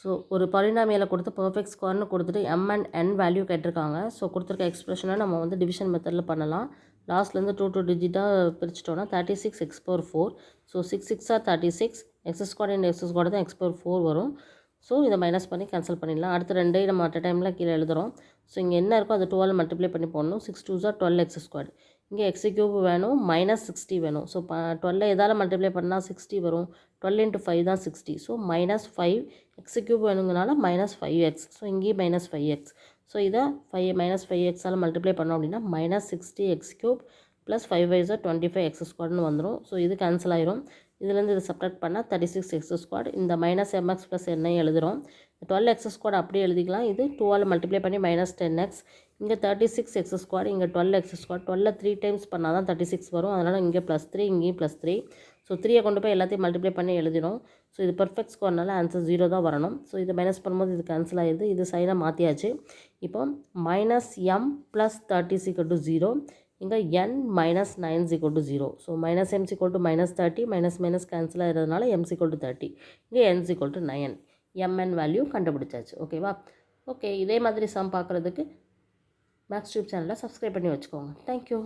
So ஒரு பாலினாமியலை கொடுத்து perfect ஸ்கொயர்னு கொடுத்துட்டு எம் அண்ட் என் வேல்யூ கேட்டிருக்காங்க. ஸோ கொடுத்துருக்க எக்ஸ்பிரஷனை நம்ம வந்து டிவிஷன் மெத்தடில் பண்ணலாம். லாஸ்ட்லேருந்து 2 டிஜிட்டாக பிரிச்சிட்டோன்னா 36 x power 4. So 6 6 or 36 x square and x square தான் எக்ஸ் பவர் 4 வரும். ஸோ இதை மைனஸ் பண்ணி கேன்சல் பண்ணிடலாம். அடுத்த ரெண்டையும் நம்ம அட் டைமில் கீழே எழுதுகிறோம். ஸோ இங்கே என்ன இருக்கோ அது 2ஆல் மல்டிப்ளை பண்ணி போடணும். 6 2s are 12 எக்ஸ் ஸ்கொயர். இங்கே எக்ஸ் கியூப் வேணும், மைனஸ் 60 வேணும். ஸோ 12 எதால் மல்டிப்ளை பண்ணால் 60 வரும். 12 × 5 தான் 60. ஸோ மைனஸ் 5 எக்ஸ் கியூப் வேணுங்கனால மைனஸ் 5x. ஸோ இங்கேயும் மைனஸ் 5x. ஸோ இதை மைனஸ் 5xஆல் மல்டிப்ளை பண்ணோம் அப்படின்னா minus 60 x cube plus 5 5 25 x ஸ்கொயர்னு வந்துடும். ஸோ இது கேன்சல் ஆயிரும். இதுலேருந்து இதை சப்ராக்ட் பண்ணால் 36 எக்ஸ் ஸ்கொயர். இந்த மைனஸ் எம்எக்ஸ் ப்ளஸ் என்னை எழுதுகிறோம். 12 எக்ஸ் ஸ்கொயர் அப்படியே எழுதிக்கலாம். இது 2ஆல் மல்டிப்ளை பண்ணி மைனஸ் 10x. இங்கே 36 எக்ஸ் ஸ்கொயர், இங்கே 12 எக்ஸ் ஸ்கொயர். 12 3 டைம்ஸ் பண்ணால் தான் 36 வரும். அதனால் இங்கே +3, இங்கேயும் +3. ஸோ 3ஐ கொண்டு போய் எல்லாத்தையும் மல்டிப்ளை பண்ணி எழுதிடும். ஸோ இது பர்ஃபெக்ட் ஸ்கொயர்னால ஆன்சர் 0 தான் வரணும். ஸோ இதை மைனஸ் பண்ணும்போது இது கேன்சல் ஆகிடுது. இது சைனாக மாற்றியாச்சு. இப்போ மைனஸ் எம் ப்ளஸ் 30 = 0. இங்கே n minus 9 = 0. So minus m = minus 30, minus minus cancel ஆகிறதுனால m = 30. இங்கே n = 9. mn வேல்யூ கண்டுபிடிச்சாச்சு. ஓகேவா? ஓகே, இதே மாதிரி சம் பார்க்குறதுக்கு மேக்ஸ் டியூப் சேனலை சப்ஸ்கிரைப் பண்ணி வச்சுக்கோங்க. தேங்க்யூ.